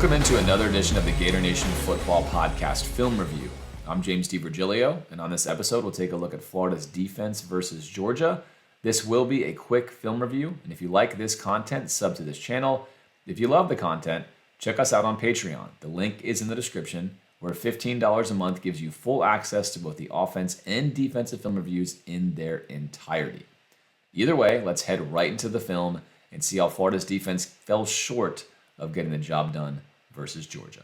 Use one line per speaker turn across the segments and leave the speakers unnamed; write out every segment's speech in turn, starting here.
Welcome into another edition of the Gator Nation Football Podcast Film Review. I'm James DiVirgilio, and on this episode, we'll take a look at Florida's defense versus Georgia. This will be a quick film review, and if you like this content, sub to this channel. If you love the content, check us out on Patreon. The link is in the description, where $15 a month gives you full access to both the offense and defensive film reviews in their entirety. Either way, let's head right into the film and see how Florida's defense fell short of getting the job done versus Georgia.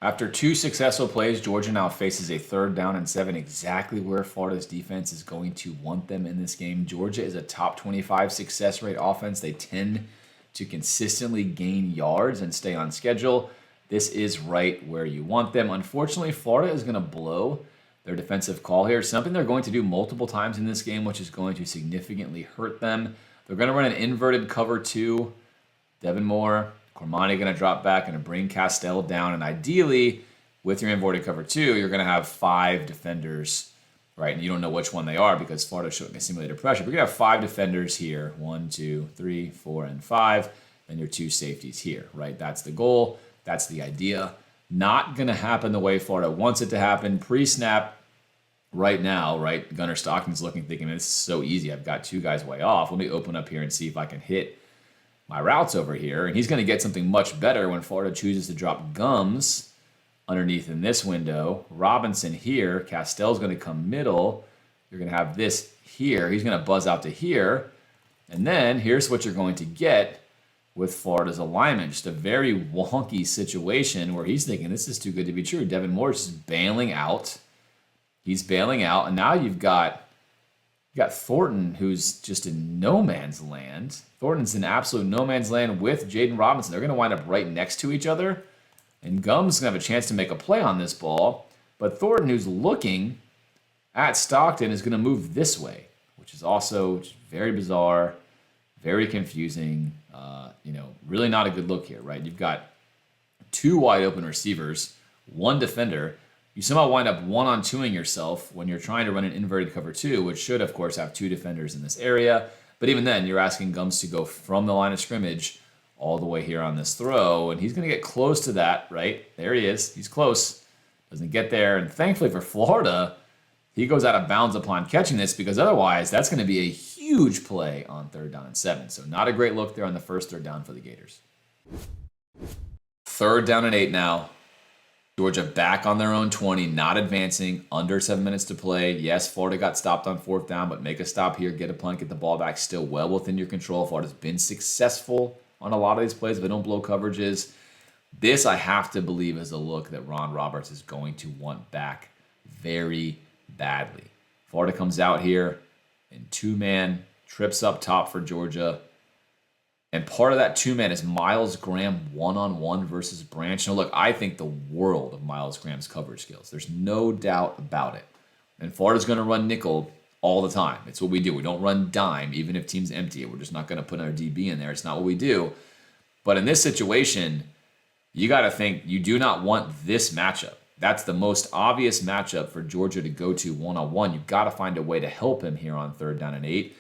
After two successful plays, Georgia now faces a 3rd down and 7, exactly where Florida's defense is going to want them in this game. Georgia is a top 25 success rate offense. They tend to consistently gain yards and stay on schedule. This is right where you want them. Unfortunately, Florida is going to blow their defensive call here, something they're going to do multiple times in this game, which is going to significantly hurt them. They're going to run an inverted cover 2. Devin Moore, Cormani going to drop back and bring Castell down. And ideally, with your inverted cover 2, you're going to have 5 defenders, right? And you don't know which one they are because Florida's showing a simulated pressure. But you're going to have 5 defenders here. 1, 2, 3, 4, and 5. And your 2 safeties here, right? That's the goal. That's the idea. Not going to happen the way Florida wants it to happen. Pre-snap, right now, right? Gunnar Stockton's looking, thinking, this is so easy. I've got 2 guys way off. Let me open up here and see if I can hit my routes over here. And he's going to get something much better when Florida chooses to drop Gums underneath in this window. Robinson here. Castell's going to come middle. You're going to have this here. He's going to buzz out to here. And then here's what you're going to get with Florida's alignment. Just a very wonky situation where he's thinking, this is too good to be true. Devin Moore's just bailing out. He's bailing out, and now you've got Thornton, who's just in no man's land. Thornton's in absolute no man's land with Jaden Robinson. They're going to wind up right next to each other, and Gums is going to have a chance to make a play on this ball. But Thornton, who's looking at Stockton, is going to move this way, which is also just very bizarre, very confusing. Really not a good look here, right? You've got 2 wide open receivers, 1 defender. You somehow wind up 1-on-2ing yourself when you're trying to run an inverted cover 2, which should, of course, have 2 defenders in this area. But even then, you're asking Gums to go from the line of scrimmage all the way here on this throw, and he's going to get close to that, right? There he is. He's close. Doesn't get there, and thankfully for Florida, he goes out of bounds upon catching this because otherwise that's going to be a huge play on 3rd down and 7. So not a great look there on the first 3rd down for the Gators. 3rd down and 8 now. Georgia back on their own 20, not advancing, under 7 minutes to play. Yes, Florida got stopped on 4th down, but make a stop here, get a punt, get the ball back, still well within your control. Florida's been successful on a lot of these plays, but they don't blow coverages. This, I have to believe, is a look that Ron Roberts is going to want back very badly. Florida comes out here in 2-man, trips up top for Georgia. And part of that 2-man is Myles Graham 1-on-1 versus Branch. Now, look, I think the world of Myles Graham's coverage skills. There's no doubt about it. And Florida's going to run nickel all the time. It's what we do. We don't run dime, even if teams empty it. We're just not going to put our DB in there. It's not what we do. But in this situation, you got to think you do not want this matchup. That's the most obvious matchup for Georgia to go to 1-on-1. You've got to find a way to help him here on 3rd down and 8.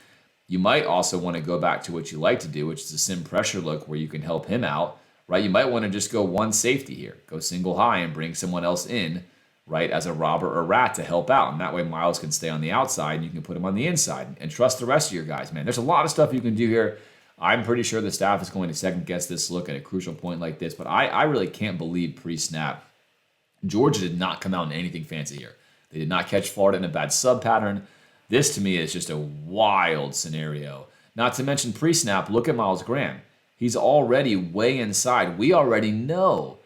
You might also want to go back to what you like to do, which is a sim pressure look where you can help him out, right? You might want to just go 1 safety here, go single high and bring someone else in, right, as a robber or rat to help out. And that way Myles can stay on the outside and you can put him on the inside and trust the rest of your guys, man. There's a lot of stuff you can do here. I'm pretty sure the staff is going to second guess this look at a crucial point like this, but I really can't believe pre-snap Georgia did not come out in anything fancy here. They did not catch Florida in a bad sub pattern. This, to me, is just a wild scenario. Not to mention pre-snap, look at Myles Graham. He's already way inside. We already know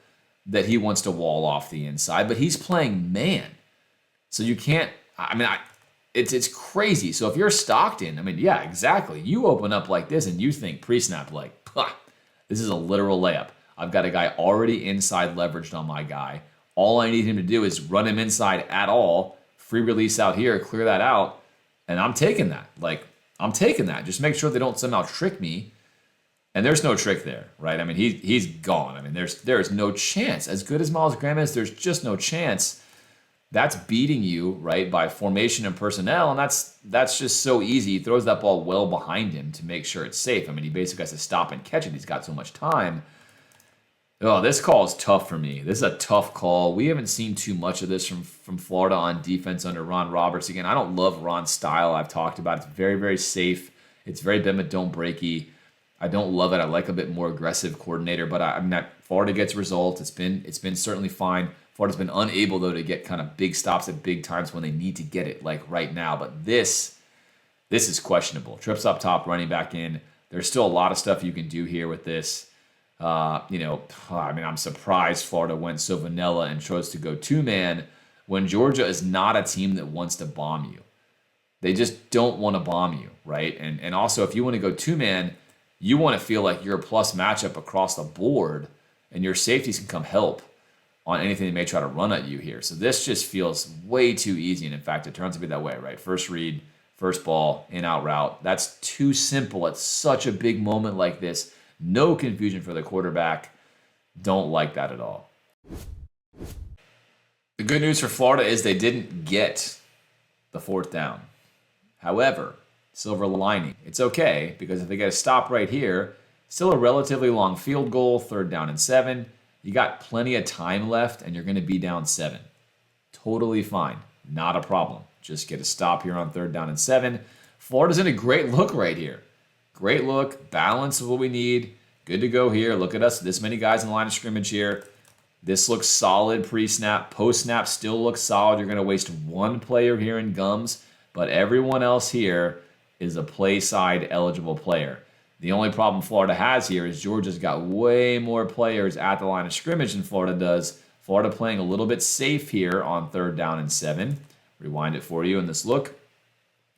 that he wants to wall off the inside, but he's playing man. So you can't, it's crazy. So if you're Stockton, yeah, exactly. You open up like this and you think pre-snap like, this is a literal layup. I've got a guy already inside leveraged on my guy. All I need him to do is run him inside at all, free release out here, clear that out. And I'm taking that. I'm taking that. Just make sure they don't somehow trick me. And there's no trick there, right? He's gone. There is no chance. As good as Myles Graham is, there's just no chance that's beating you, right, by formation and personnel, and that's just so easy. He throws that ball well behind him to make sure it's safe. I mean, he basically has to stop and catch it. He's got so much time. Oh, this call is tough for me. This is a tough call. We haven't seen too much of this from Florida on defense under Ron Roberts. Again, I don't love Ron's style. I've talked about it. It's very, very safe. It's very bend but don't breaky. I don't love it. I like a bit more aggressive coordinator, but I mean that Florida gets results. It's been certainly fine. Florida's been unable though to get kind of big stops at big times when they need to get it, like right now. But this is questionable. Trips up top, running back in. There's still a lot of stuff you can do here with this. I mean, I'm surprised Florida went so vanilla and chose to go two-man when Georgia is not a team that wants to bomb you. They just don't want to bomb you, right? And also, if you want to go two-man, you want to feel like you're a plus matchup across the board, and your safeties can come help on anything they may try to run at you here. So this just feels way too easy, and in fact, it turns to be that way, right? First read, first ball, in-out route. That's too simple at such a big moment like this. No confusion for the quarterback. Don't like that at all. The good news for Florida is they didn't get the fourth down. However, silver lining, it's okay because if they get a stop right here, still a relatively long field goal, 3rd down and 7. You got plenty of time left and you're going to be down 7. Totally fine. Not a problem. Just get a stop here on 3rd down and 7. Florida's in a great look right here. Great look, balance of what we need. Good to go here. Look at us, this many guys in the line of scrimmage here. This looks solid pre-snap. Post-snap still looks solid. You're going to waste one player here in gums, but everyone else here is a play-side eligible player. The only problem Florida has here is Georgia's got way more players at the line of scrimmage than Florida does. Florida playing a little bit safe here on 3rd down and 7. Rewind it for you in this look.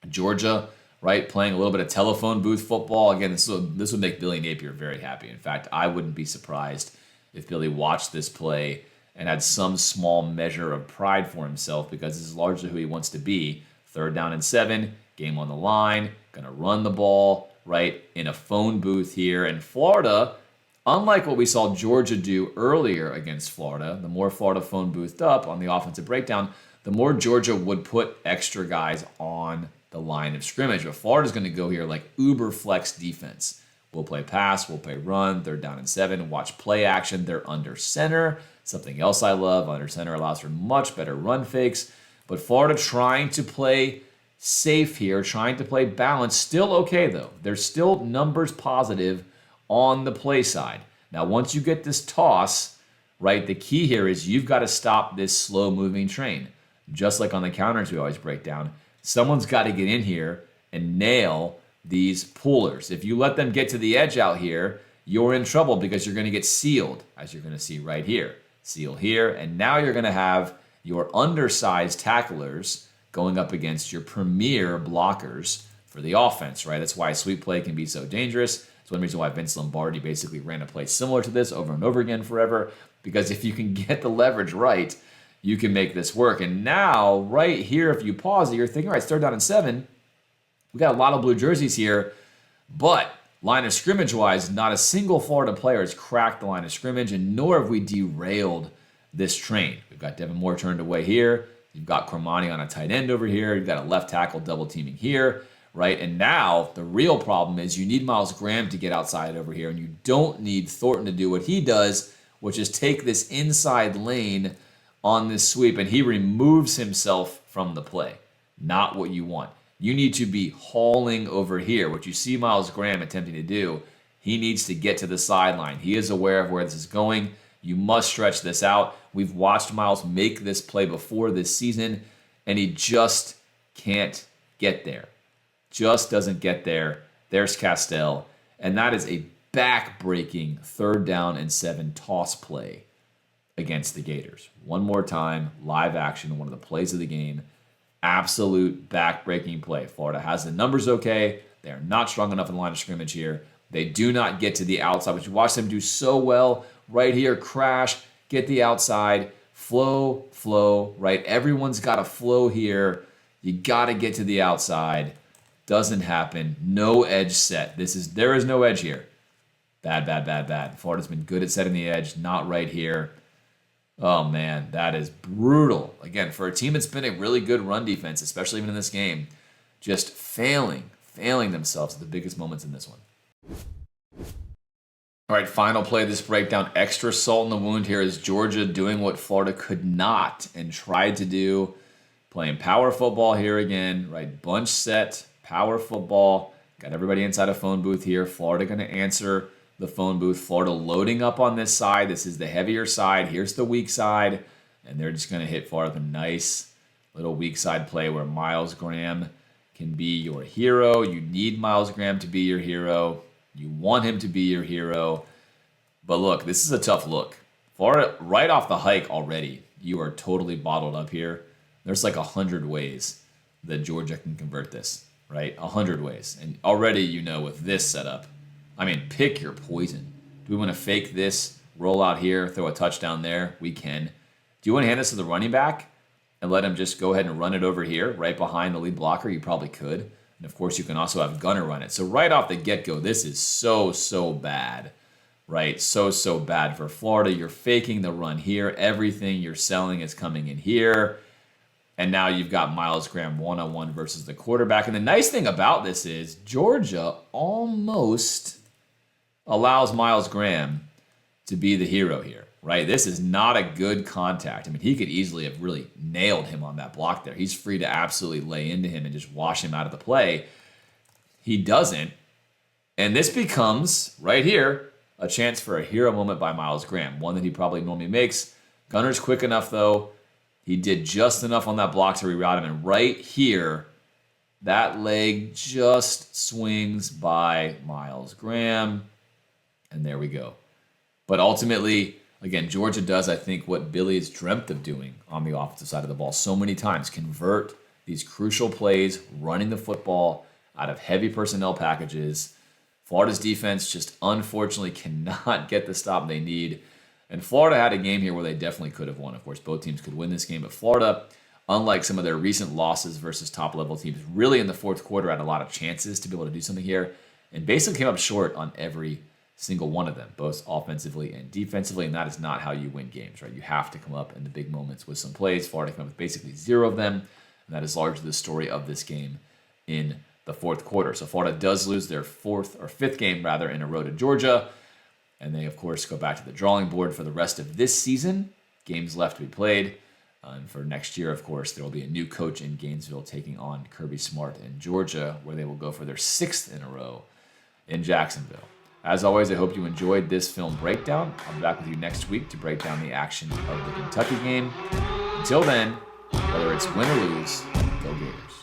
Georgia, right, playing a little bit of telephone booth football. Again, this would make Billy Napier very happy. In fact, I wouldn't be surprised if Billy watched this play and had some small measure of pride for himself because this is largely who he wants to be. 3rd down and 7, game on the line, going to run the ball, right, in a phone booth here. And Florida, unlike what we saw Georgia do earlier against Florida, the more Florida phone boothed up on the offensive breakdown, the more Georgia would put extra guys on the line of scrimmage. But Florida's going to go here like uber flex defense. We'll play pass, we'll play run, 3rd down and 7, watch play action. They're under center. Something else I love, under center allows for much better run fakes. But Florida trying to play safe here, trying to play balanced. Still okay, though. There's still numbers positive on the play side. Now, once you get this toss, right, the key here is you've got to stop this slow-moving train. Just like on the counters we always break down, someone's got to get in here and nail these pullers. If you let them get to the edge out here, you're in trouble because you're going to get sealed, as you're going to see right here. Seal here, and now you're going to have your undersized tacklers going up against your premier blockers for the offense, right? That's why sweep play can be so dangerous. It's one reason why Vince Lombardi basically ran a play similar to this over and over again forever, because if you can get the leverage right, you can make this work. And now, right here, if you pause it, you're thinking, all right, it's 3rd down and 7. We got a lot of blue jerseys here, but line of scrimmage-wise, not a single Florida player has cracked the line of scrimmage, and nor have we derailed this train. We've got Devin Moore turned away here. You've got Cormani on a tight end over here. You've got a left tackle double teaming here, right? And now the real problem is you need Miles Graham to get outside over here, and you don't need Thornton to do what he does, which is take this inside lane on this sweep, and he removes himself from the play. Not what you want. You need to be hauling over here. What you see Miles Graham attempting to do, he needs to get to the sideline. He is aware of where this is going. You must stretch this out. We've watched Miles make this play before this season, and he just can't get there. Just doesn't get there. There's Castell, and that is a back-breaking 3rd down and 7 toss play against the Gators. One more time, live action, one of the plays of the game. Absolute back-breaking play. Florida has the numbers okay. They are not strong enough in the line of scrimmage here. They do not get to the outside, which you watch them do so well. Right here, crash, get the outside, flow, right? Everyone's got a flow here. You got to get to the outside. Doesn't happen. No edge set. There is no edge here. Bad. Florida's been good at setting the edge. Not right here. Oh man, that is brutal. Again, for a team that's been a really good run defense, especially even in this game, just failing themselves at the biggest moments in this one. All right, final play of this breakdown. Extra salt in the wound here is Georgia doing what Florida could not and tried to do. Playing power football here again, right? Bunch set, power football. Got everybody inside a phone booth here. Florida going to answer the phone booth. Florida loading up on this side. This is the heavier side. Here's the weak side. And they're just going to hit Florida with a nice little weak side play where Miles Graham can be your hero. You need Miles Graham to be your hero. You want him to be your hero. But look, this is a tough look. Florida, right off the hike already, you are totally bottled up here. There's like 100 ways that Georgia can convert this, right? 100 ways. And already, you know, with this setup, I mean, pick your poison. Do we want to fake this, roll out here, throw a touchdown there? We can. Do you want to hand this to the running back and let him just go ahead and run it over here right behind the lead blocker? You probably could. And of course, you can also have Gunner run it. So right off the get-go, this is so bad, right? So bad for Florida. You're faking the run here. Everything you're selling is coming in here. And now you've got Miles Graham one-on-one versus the quarterback. And the nice thing about this is Georgia almost allows Miles Graham to be the hero here, right? This is not a good contact. I mean, he could easily have really nailed him on that block there. He's free to absolutely lay into him and just wash him out of the play. He doesn't. And this becomes, right here, a chance for a hero moment by Miles Graham, one that he probably normally makes. Gunner's quick enough, though. He did just enough on that block to reroute him. And right here, that leg just swings by Miles Graham. And there we go. But ultimately, again, Georgia does, I think, what Billy has dreamt of doing on the offensive side of the ball so many times. Convert these crucial plays, running the football out of heavy personnel packages. Florida's defense just unfortunately cannot get the stop they need. And Florida had a game here where they definitely could have won. Of course, both teams could win this game. But Florida, unlike some of their recent losses versus top-level teams, really in the fourth quarter had a lot of chances to be able to do something here and basically came up short on every single one of them, both offensively and defensively, and that is not how you win games, right? You have to come up in the big moments with some plays. Florida came up with basically 0 of them, and that is largely the story of this game in the fourth quarter. So Florida does lose their fifth game in a row to Georgia, and they, of course, go back to the drawing board for the rest of this season. Games left to be played. And for next year, of course, there will be a new coach in Gainesville taking on Kirby Smart in Georgia, where they will go for their 6th in a row in Jacksonville. As always, I hope you enjoyed this film breakdown. I'll be back with you next week to break down the action of the Kentucky game. Until then, whether it's win or lose, go Gators.